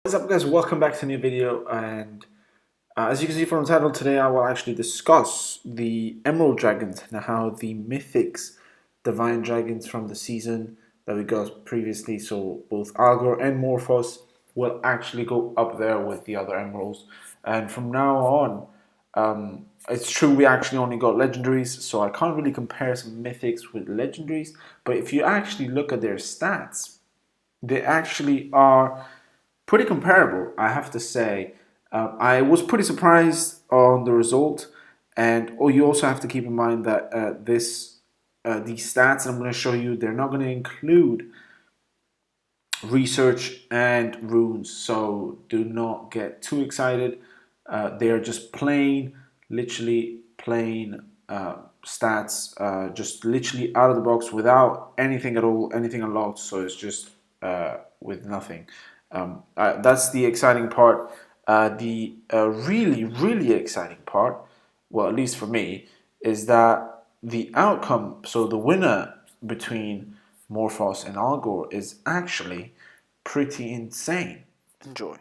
What's up guys, welcome back to a new video, and as you can see from the title, today I will actually discuss the Emerald Dragons and how the Mythics Divine Dragons from the season that we got previously, so both Algor and Morphos, will actually go up there with the other Emeralds. And from now on, it's true we actually only got Legendaries, so I can't really compare some Mythics with Legendaries, but if you actually look at their stats, they actually are pretty comparable, I have to say. I was pretty surprised on the result, and you also have to keep in mind that these stats I'm going to show you, they're not going to include research and runes, so do not get too excited. They are just plain, literally plain stats, just literally out of the box without anything at all, anything unlocked. So it's just with nothing. That's the exciting part. The really exciting part, well, at least for me, is that the outcome, so the winner between Morphos and Algor, is actually pretty insane. Enjoy.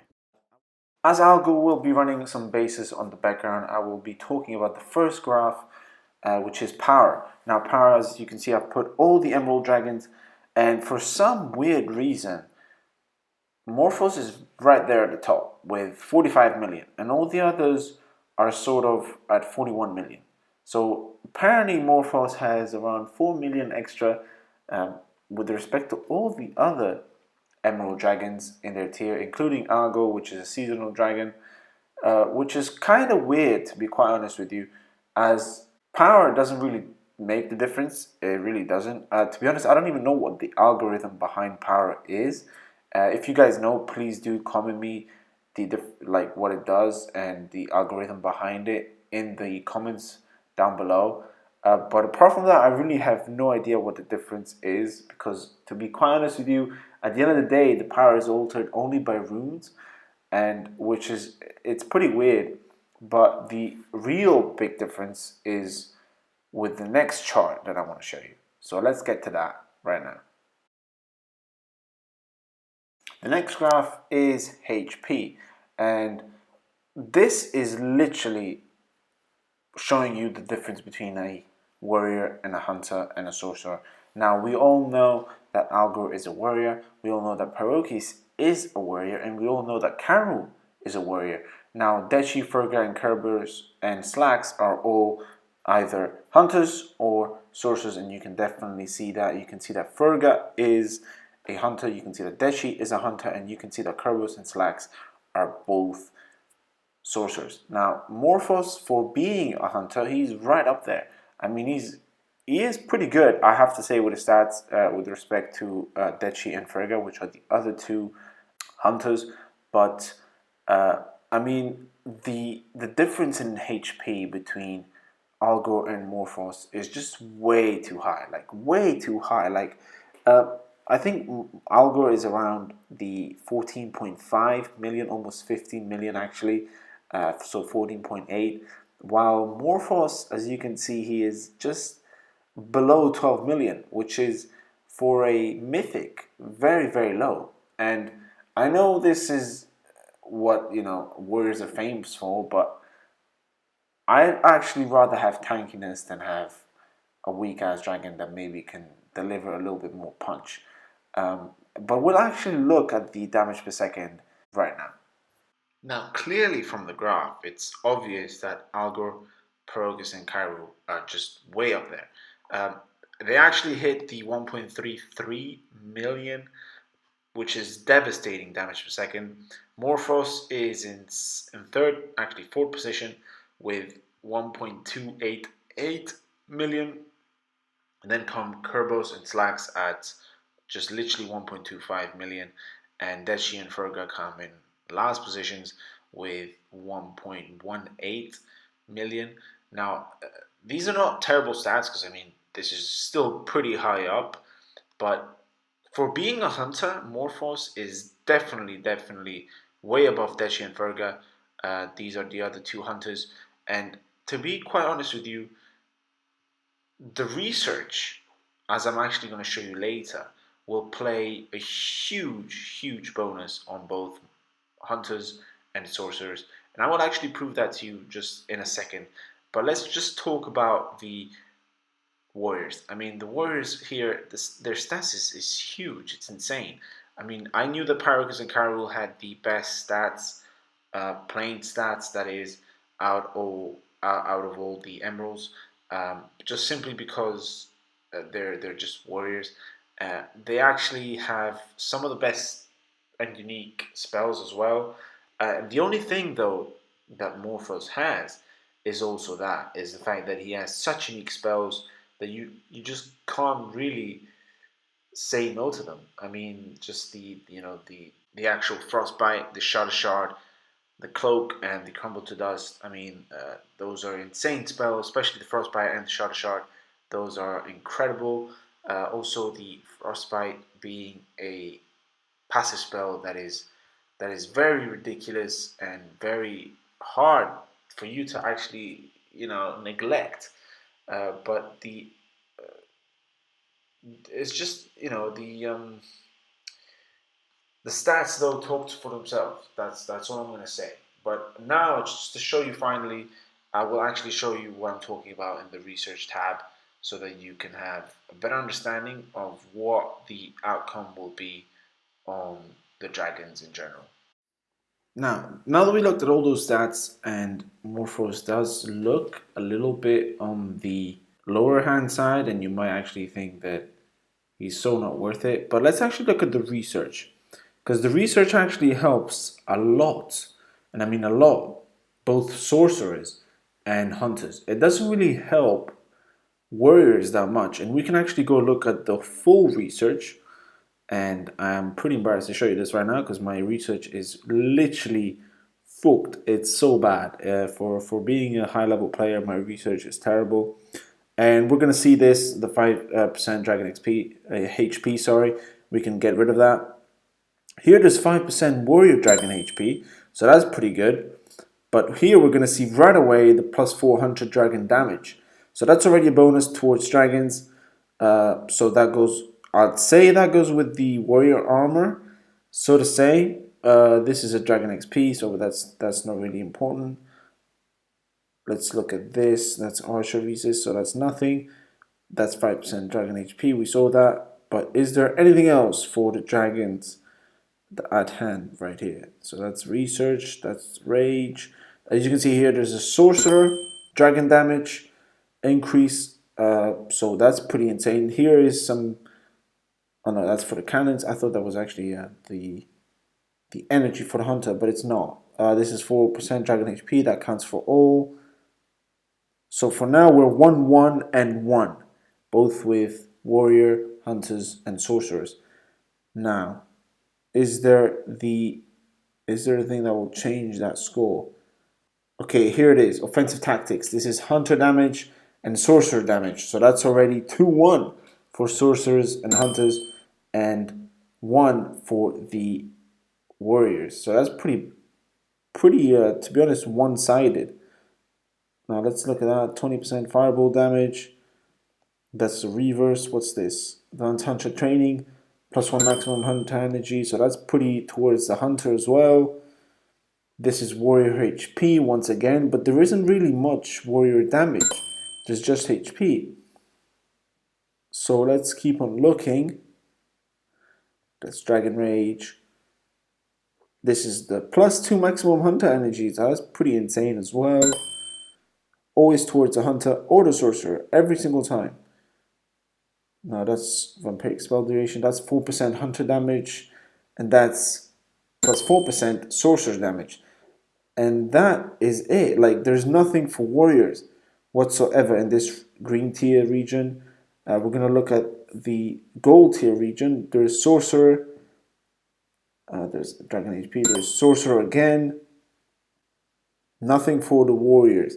As Algor will be running some bases on the background, I will be talking about the first graph, which is power. Now, power, as you can see, I've put all the Emerald Dragons, and for some weird reason, Morphos is right there at the top with 45 million, and all the others are sort of at 41 million. So apparently Morphos has around 4 million extra with respect to all the other Emerald Dragons in their tier, including Argo, which is a seasonal dragon, which is kind of weird, to be quite honest with you, as power doesn't really make the difference. It really doesn't. To be honest, I don't even know what the algorithm behind power is. If you guys know, please do comment me like what it does and the algorithm behind it in the comments down below. But apart from that, I really have no idea what the difference is, because to be quite honest with you, at the end of the day, the power is altered only by runes, and it's pretty weird. But the real big difference is with the next chart that I want to show you. So let's get to that right now. The next graph is HP, and this is literally showing you the difference between a warrior and a hunter and a sorcerer. Now, we all know that Algor is a warrior, we all know that Parokis is a warrior, and we all know that Karu is a warrior. Now, Dechi, Ferga, and Kerberos and Slacks are all either hunters or sorcerers, and you can definitely see that. You can see that Ferga is a hunter, you can see that Dechi is a hunter, and you can see that Kerberos and Slacks are both sorcerers. Now, Morphos, for being a hunter, he's right up there. I mean, he is pretty good, I have to say, with his stats with respect to Dechi and Ferga, which are the other two hunters. But I mean, the difference in HP between Algor and Morphos is just way too high, like way too high. Like I think Algor is around the 14.5 million, almost 15 million actually, so 14.8. While Morphos, as you can see, he is just below 12 million, which is for a mythic very low. And I know this is what warriors are famous for, but I actually rather have tankiness than have a weak ass dragon that maybe can deliver a little bit more punch. But we'll actually look at the damage per second right now. Now, clearly from the graph, it's obvious that Algor, Parogus, and Cairo are just way up there. They actually hit the 1.33 million, which is devastating damage per second. Morphos is in third, actually fourth position, with 1.288 million. And then come Kerbos and Slacks at just literally 1.25 million. And Dechi and Ferga come in last positions with 1.18 million. Now, these are not terrible stats, because I mean, this is still pretty high up. But for being a hunter, Morphos is definitely way above Dechi and Ferga. These are the other two hunters. And to be quite honest with you, the research, as I'm actually going to show you later, will play a huge bonus on both hunters and sorcerers. And I will actually prove that to you just in a second. But let's just talk about the Warriors. I mean, the Warriors here, their stats is huge. It's insane. I mean, I knew that Pyrokus and Karul had the best stats, playing stats, that is, out of all the Emeralds, just simply because they're just Warriors. They actually have some of the best and unique spells as well. The only thing though that Morphos has is also that is the fact that he has such unique spells that you just can't really say no to them. I mean, just the actual frostbite, the shatter shard, the cloak, and the crumble to dust. I mean, those are insane spells, especially the frostbite and the shatter shard. Those are incredible. Also, the frostbite being a passive spell that is very ridiculous and very hard for you to actually neglect. But it's just the stats though talked for themselves. That's all I'm gonna say. But now just to show you finally, I will actually show you what I'm talking about in the research tab, so that you can have a better understanding of what the outcome will be on the dragons in general. Now that we looked at all those stats, and Morphos does look a little bit on the lower hand side, and you might actually think that he's so not worth it. But let's actually look at the research, because the research actually helps a lot, and I mean a lot, both sorcerers and hunters. It doesn't really help warriors that much, and we can actually go look at the full research. And I'm pretty embarrassed to show you this right now because my research is literally fucked. It's so bad. For being a high level player, my research is terrible. And we're gonna see this, the 5% Dragon XP, HP. Sorry, we can get rid of that. Here, there's 5% Warrior Dragon HP, so that's pretty good. But here we're gonna see right away the plus 400 Dragon damage. So that's already a bonus towards dragons. So that goes, I'd say that goes with the warrior armor, so to say. This is a dragon XP, so that's not really important. Let's look at this. That's archer resist, so that's nothing. That's 5% dragon HP. We saw that. But is there anything else for the dragons at hand right here? So that's research. That's rage. As you can see here, there's a sorcerer, dragon damage increase. So that's pretty insane. Here is some. Oh no, that's for the cannons. I thought that was actually the energy for the hunter, but it's not. This is 4% dragon HP. That counts for all. So for now, we're 1, 1, and 1, both with warrior, hunters, and sorcerers. Now, is there a thing that will change that score? Okay, here it is. Offensive tactics. This is hunter damage and sorcerer damage. So that's already 2-1 for sorcerers and hunters, and 1 for the warriors. So that's pretty to be honest, one-sided. Now let's look at that. 20% fireball damage. That's the reverse. What's this? Advanced hunter training. +1 maximum hunter energy. So that's pretty towards the hunter as well. This is warrior HP once again, but there isn't really much warrior damage. There's just HP. So let's keep on looking. That's dragon rage. This is the +2 maximum hunter energy. So that's pretty insane as well. Always towards the hunter or the sorcerer every single time. Now that's vampiric spell duration. That's 4% hunter damage, and that's +4% sorcerer damage. And that is it. Like, there's nothing for warriors whatsoever in this green tier region. We're going to look at the gold tier region. There's sorcerer. There's dragon HP. There's sorcerer again. Nothing for the warriors.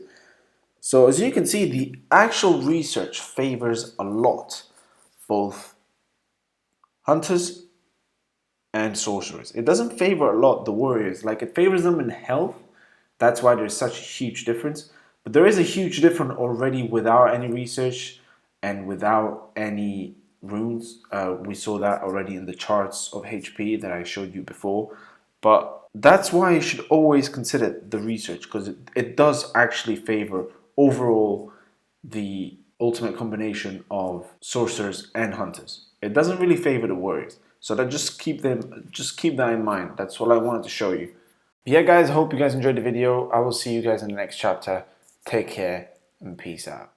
So as you can see, the actual research favors a lot both hunters and sorcerers. It doesn't favor a lot the warriors. Like, it favors them in health. That's why there's such a huge difference. But there is a huge difference already without any research and without any runes. We saw that already in the charts of HP that I showed you before. But That's why you should always consider the research, because it does actually favor overall the ultimate combination of sorcerers and hunters. It doesn't really favor the warriors. So that just keep that in mind. That's what I wanted to show you. But yeah, guys, I hope you guys enjoyed the video. I will see you guys in the next chapter. Take care and peace out.